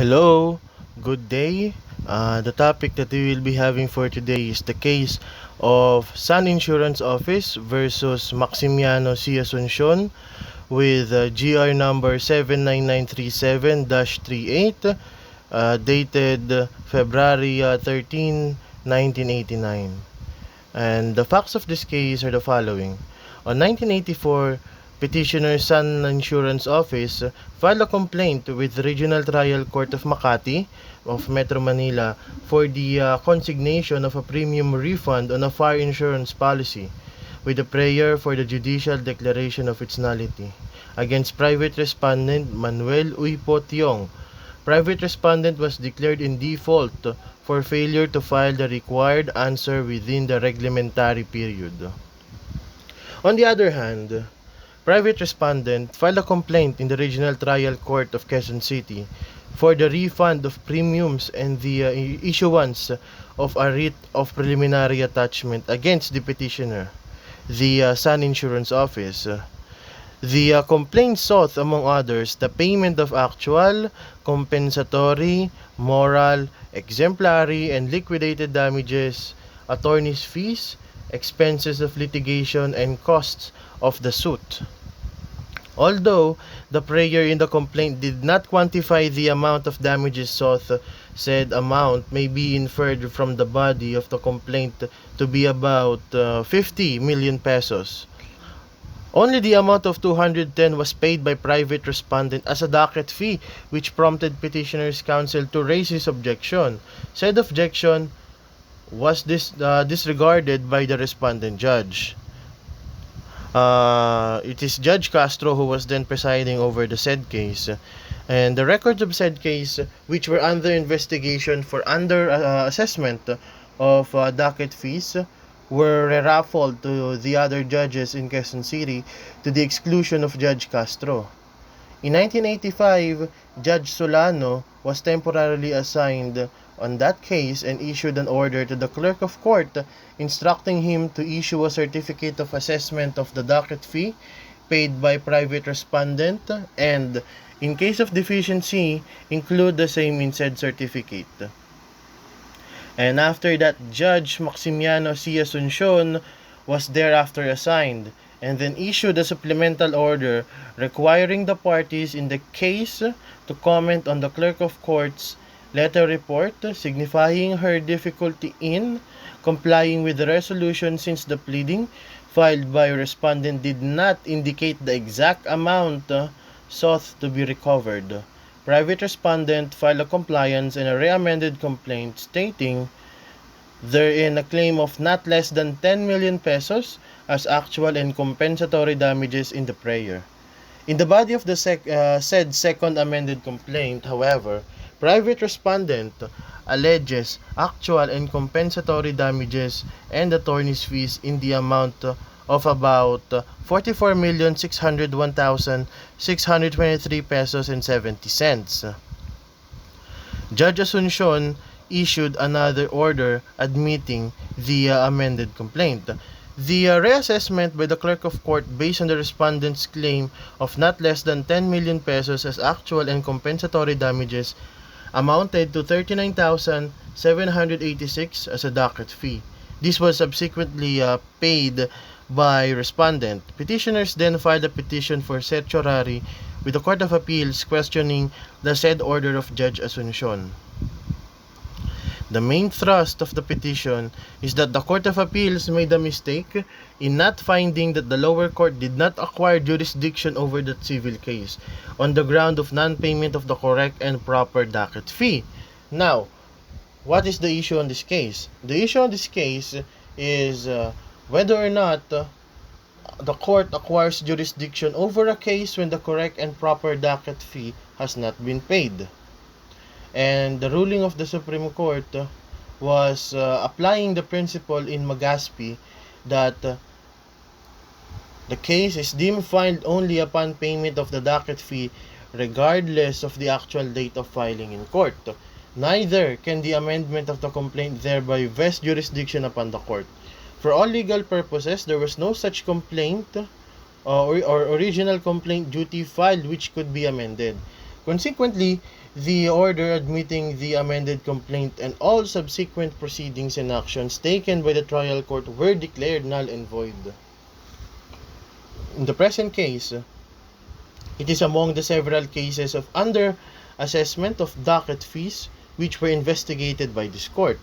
Hello, good day. The topic that we will be having for today is the case of Sun Insurance Office versus Maximiano C. Asuncion with GR number 79937-38 dated February 13, 1989. And the facts of this case are the following. On 1984, petitioner Sun Insurance Office filed a complaint with Regional Trial Court of Makati of Metro Manila for the consignation of a premium refund on a fire insurance policy with a prayer for the judicial declaration of its nullity against private respondent Manuel Uipo Tiong. Private respondent was declared in default for failure to file the required answer within the reglementary period. On the other hand, private respondent filed a complaint in the Regional Trial Court of Quezon City for the refund of premiums and the issuance of a writ of preliminary attachment against the petitioner, the Sun Insurance Office. The complaint sought, among others, the payment of actual, compensatory, moral, exemplary, and liquidated damages, attorney's fees, expenses of litigation, and costs of the suit. Although the prayer in the complaint did not quantify the amount of damages sought, said amount may be inferred from the body of the complaint to be about 50 million pesos. Only the amount of 210 was paid by private respondent as a docket fee, which prompted petitioner's counsel to raise his objection. Said objection was disregarded by the respondent judge. It is Judge Castro who was then presiding over the said case. And the records of said case, which were under investigation for under assessment of docket fees, were raffled to the other judges in Quezon City to the exclusion of Judge Castro. In 1985, Judge Solano was temporarily assigned on that case and issued an order to the clerk of court instructing him to issue a certificate of assessment of the docket fee paid by private respondent and, in case of deficiency, include the same in said certificate. And after that, Judge Maximiano C. Asuncion was thereafter assigned and then issued a supplemental order requiring the parties in the case to comment on the clerk of court's letter report signifying her difficulty in complying with the resolution since the pleading filed by respondent did not indicate the exact amount sought to be recovered. Private respondent filed a compliance and a re-amended complaint stating therein a claim of not less than 10 million pesos as actual and compensatory damages in the prayer. In the body of the said second amended complaint, however, private respondent alleges actual and compensatory damages and attorney's fees in the amount of about 44,601,623 pesos and 70 cents. Judge Asuncion issued another order admitting the amended complaint. The reassessment by the clerk of court based on the respondent's claim of not less than 10 million pesos as actual and compensatory damages amounted to 39,786 as a docket fee. This was subsequently paid by respondent. Petitioners then filed a petition for certiorari with the Court of Appeals questioning the said order of Judge Asuncion. The main thrust of the petition is that the Court of Appeals made a mistake in not finding that the lower court did not acquire jurisdiction over that civil case on the ground of non-payment of the correct and proper docket fee. Now, what is the issue on this case? The issue on this case is whether or not the court acquires jurisdiction over a case when the correct and proper docket fee has not been paid. And the ruling of the Supreme Court was applying the principle in Magaspi that the case is deemed filed only upon payment of the docket fee regardless of the actual date of filing in court. Neither can the amendment of the complaint thereby vest jurisdiction upon the court. For all legal purposes, there was no such complaint or original complaint duty filed which could be amended. Consequently, the order admitting the amended complaint and all subsequent proceedings and actions taken by the trial court were declared null and void. In the present case, it is among the several cases of under-assessment of docket fees which were investigated by this court.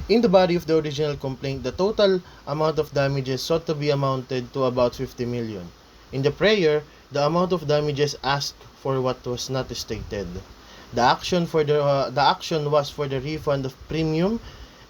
In the body of the original complaint, the total amount of damages sought to be amounted to about 50 million. In the prayer, the amount of damages asked for what was not stated. The action was for the refund of premium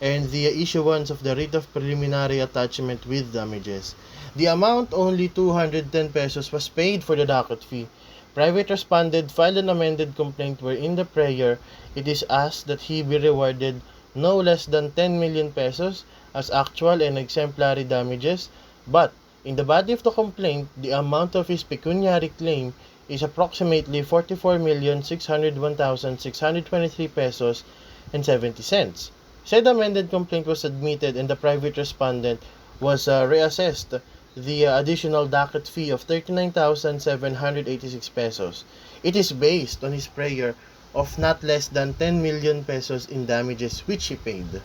and the issuance of the writ of preliminary attachment with damages. The amount, only 210 pesos, was paid for the docket fee. Private respondent filed an amended complaint where in the prayer it is asked that he be rewarded no less than 10 million pesos as actual and exemplary damages, but in the body of the complaint, the amount of his pecuniary claim is approximately 44,601,623 pesos and 70 cents. Said amended complaint was admitted and the private respondent was reassessed the additional docket fee of 39,786 pesos. It is based on his prayer of not less than 10 million pesos in damages which he paid.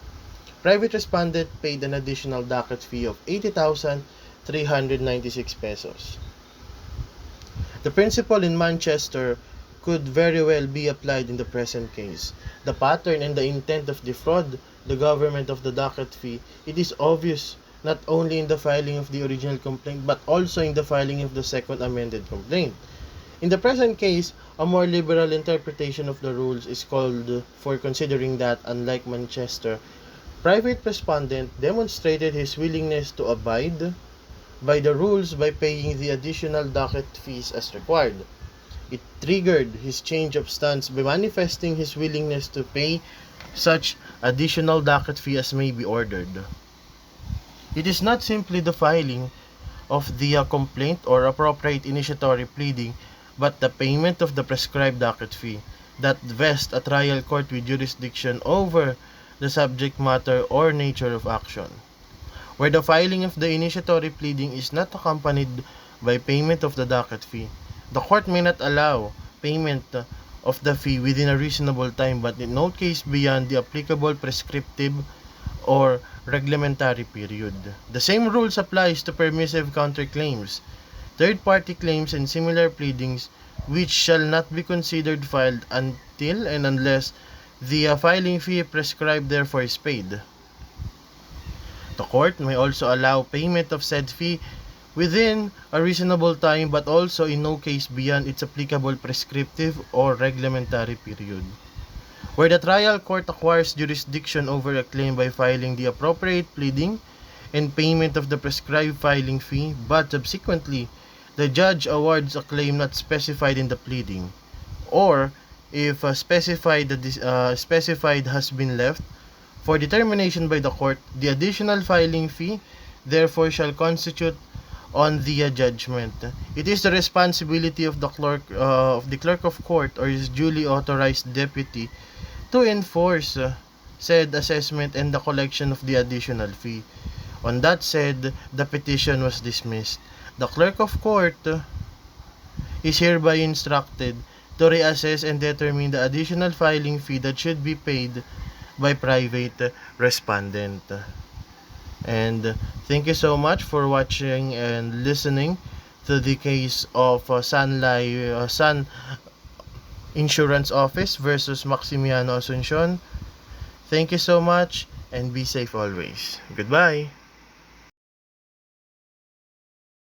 Private respondent paid an additional docket fee of 80,396 pesos. The principle in Manchester could very well be applied in the present case. The pattern and the intent of defraud the government of the docket fee, it is obvious not only in the filing of the original complaint but also in the filing of the second amended complaint. In the present case, a more liberal interpretation of the rules is called for, considering that, unlike Manchester, private respondent demonstrated his willingness to abide by the rules by paying the additional docket fees as required. It triggered his change of stance by manifesting his willingness to pay such additional docket fee as may be ordered. It is not simply the filing of the complaint or appropriate initiatory pleading, but the payment of the prescribed docket fee that vests a trial court with jurisdiction over the subject matter or nature of action. Where the filing of the initiatory pleading is not accompanied by payment of the docket fee, the court may not allow payment of the fee within a reasonable time but in no case beyond the applicable prescriptive or reglementary period. The same rules applies to permissive counterclaims, third-party claims, and similar pleadings which shall not be considered filed until and unless the filing fee prescribed therefore is paid. The court may also allow payment of said fee within a reasonable time but also in no case beyond its applicable prescriptive or reglementary period. Where the trial court acquires jurisdiction over a claim by filing the appropriate pleading and payment of the prescribed filing fee, but subsequently the judge awards a claim not specified in the pleading, or if specified has been left for determination by the court, the additional filing fee therefore shall constitute on the judgment. It is the responsibility of the clerk of court or his duly authorized deputy to enforce said assessment and the collection of the additional fee. On that said, the petition was dismissed. The clerk of court is hereby instructed to reassess and determine the additional filing fee that should be paid by private respondent. And thank you so much for watching and listening to the case of Sun Insurance Office versus Maximiano ASUNCION. Thank you so much and be safe always. Goodbye.